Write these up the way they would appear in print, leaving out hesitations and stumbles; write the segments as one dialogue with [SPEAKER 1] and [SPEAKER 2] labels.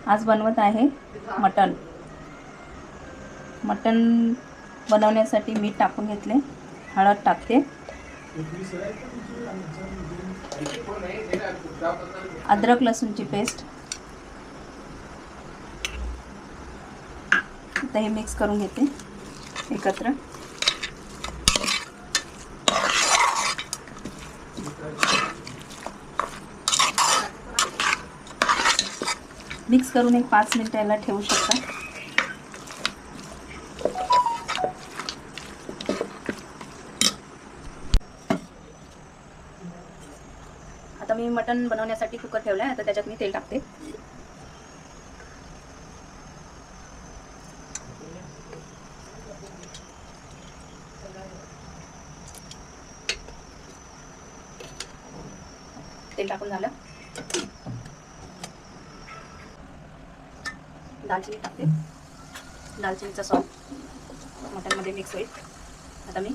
[SPEAKER 1] आज बनवत आहे मटण बनवण्यासाठी मीठ टाकून घेतले, हळद टाकते, अद्रक लसूणची पेस्ट, आता हे मिक्स करून घेते एकत्र. मिक्स करून एक 5 मिनिटं याला ठेवू शकता. आता मी मटण बनवण्यासाठी कुकर ठेवला आहे. आता त्याच्यात मी तेल टाकते. तेल टाकून झालं. दालचिनी टाकते. दालचिनीचा सॉल्ट मटणमध्ये मिक्स होईल. आता मी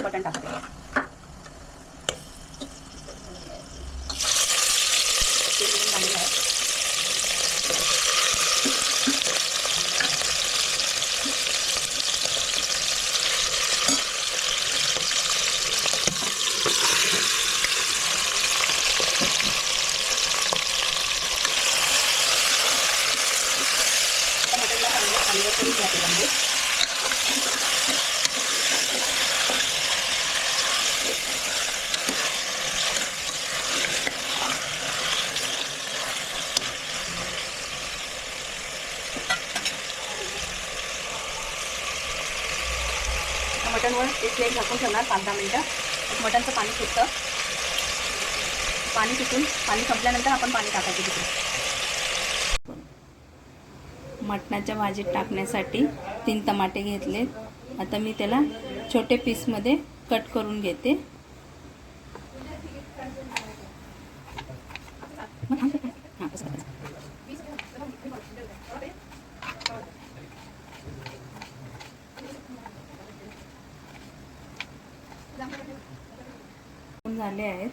[SPEAKER 1] मटण टाकते. मटणवर एक प्लेट झाकून ठेवणार 5-10 मिनिटं. मटणचं पाणी सुटतं. पाणी सुटून पाणी संपल्यानंतर आपण पाणी टाकायचं तिथे. मटणाच्या भाजीत टाकण्यासाठी 3 टमाटे घेतले. आता मी त्याला छोटे पीसमध्ये कट करून घेते. झाले आहेत.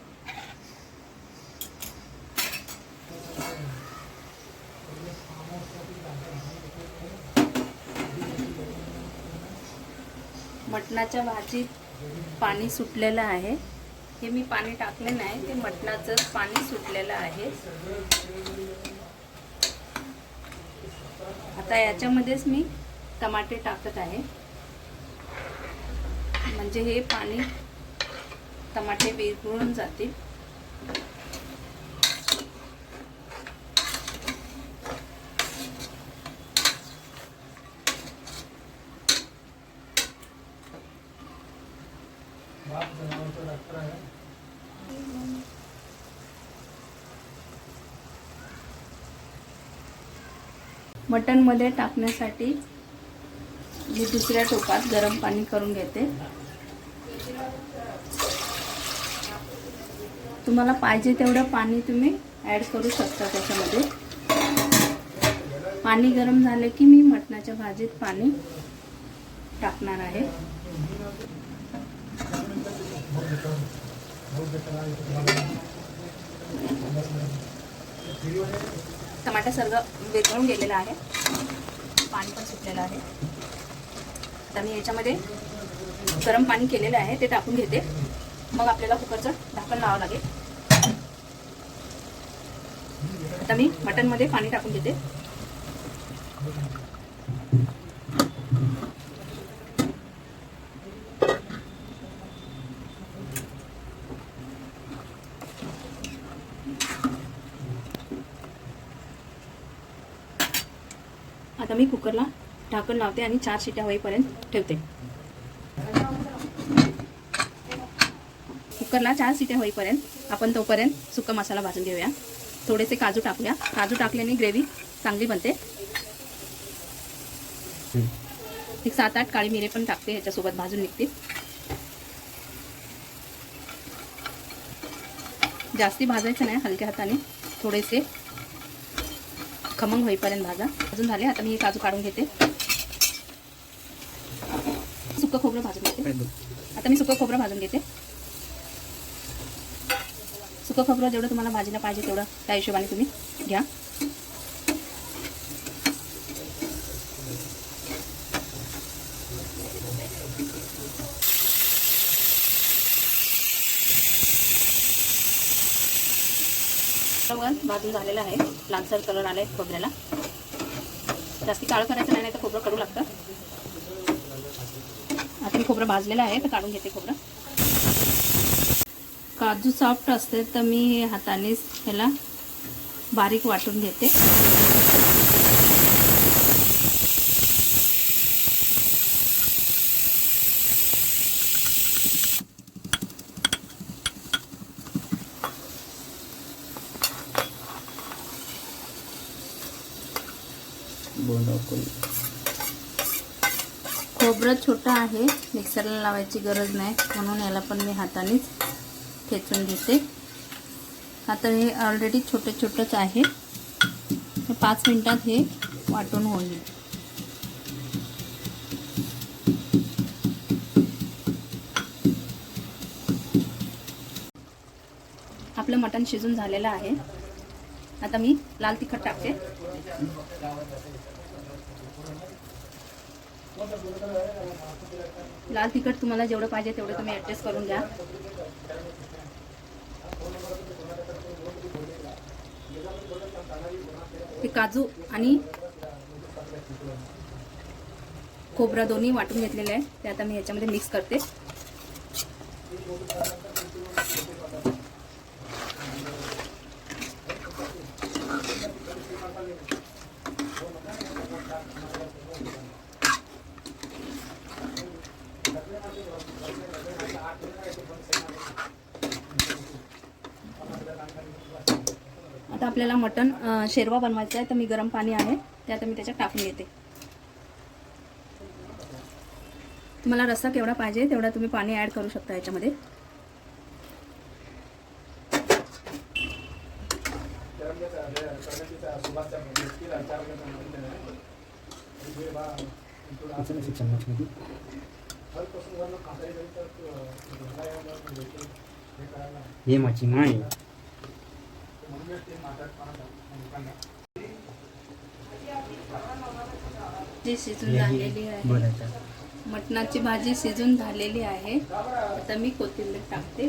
[SPEAKER 1] मटणाच्या भाजीत पाणी सुटलेलं आहे. हे मी पाणी टाकले नाही, ते मटणाचं पाणी सुटलेलं आहे. आता याच्यामध्येच मी टमाटे टाकत आहे, म्हणजे हे पाणी टमाटे विरघळून जातील. मटणमध्ये टाकण्यासाठी मी दुसऱ्या टोपात गरम पाणी करून घेते. तुम्हाला पाहिजे तेवढं पाणी तुम्ही ॲड करू शकता त्याच्यामध्ये. पाणी गरम झाले की मी मटणाच्या भाजीत पाणी टाकणार आहे. टमाटर सर्व विरघळून गेलेला आहे, पाणी पण सुटलेलं आहे. आता मी याच्यामध्ये गरम पाणी केलेलं आहे ते टाकून घेते. मग आपल्याला कुकरचं ढक्कन लावावं लागेल. आता मी मटणमध्ये पाणी टाकून घेते. आता मी कुकरला ढक्कन लावते आणि 4 शिट्या होईपर्यंत ठेवते. कुकरला 4 शिट्या होईपर्यंत आपण तोपर्यंत सुका मसाला भाजून घेऊया. थोडेसे काजू टाकूया. काजू टाकल्याने ग्रेव्ही चांगली बनते. एक 7-8 काळी मिरे पण टाकते, ह्याच्यासोबत भाजून निघते. जास्ती भाजायचं नाही, हलक्या हाताने थोडेसे खमंग होईपर्यंत भाजा. भाजून झाले. आता मी हे काजू काढून घेते. सुकं खोबरं भाजून घेते. आता मी सुकं खोबरं भाजून घेते. सुकं खोबरं जेवढं तुम्हाला भाजीला पाहिजे तेवढं त्या हिशोबाने तुम्ही घ्या. बघा भाजून झालेला आहे, लालसर कलर आला आहे खोबऱ्याला. जास्ती काळं करायचं नाही, तर खोबरं कडू लागतं. आता मी खोबरं भाजलेलं आहे, तर काढून घेते खोबरं. काजू सॉफ्ट असते तर मी हातानेच ह्याला बारीक वाटून घेते. खोबरं छोटं आहे, मिक्सरला लावायची गरज नाही, म्हणून याला पण मी हातानेच ठेचून घेते. आता हे ऑलरेडी छोटे छोटेच आहे, 5 मिनिटात हे वाटून होईल. आपलं मटण शिजून झालेलं आहे. आता मी लाल तिखट टाकते. लाल तिखट तुम्हाला जेवढं पाहिजे तेवढं तुम्ही ॲडजस्ट करून घ्या. हे काजू आणि खोबरा दोन्ही वाटून घेतलेले आहे, ते आता मी याच्यामध्ये मिक्स करते. आता आपल्याला मटण शेरवा बनवायचा आहे, तर मी गरम पाणी आहे ते आता मी त्याच्यात टाकून घेते. तुम्हाला रस्सा केवढा पाहिजे तेवढा तुम्ही पाणी ॲड करू शकता याच्यामध्ये.
[SPEAKER 2] ये माझी माय
[SPEAKER 1] जी शिजून झालेली आहे, मटणाची भाजी शिजून झालेली आहे. आता मी कोथिंबीर टाकते.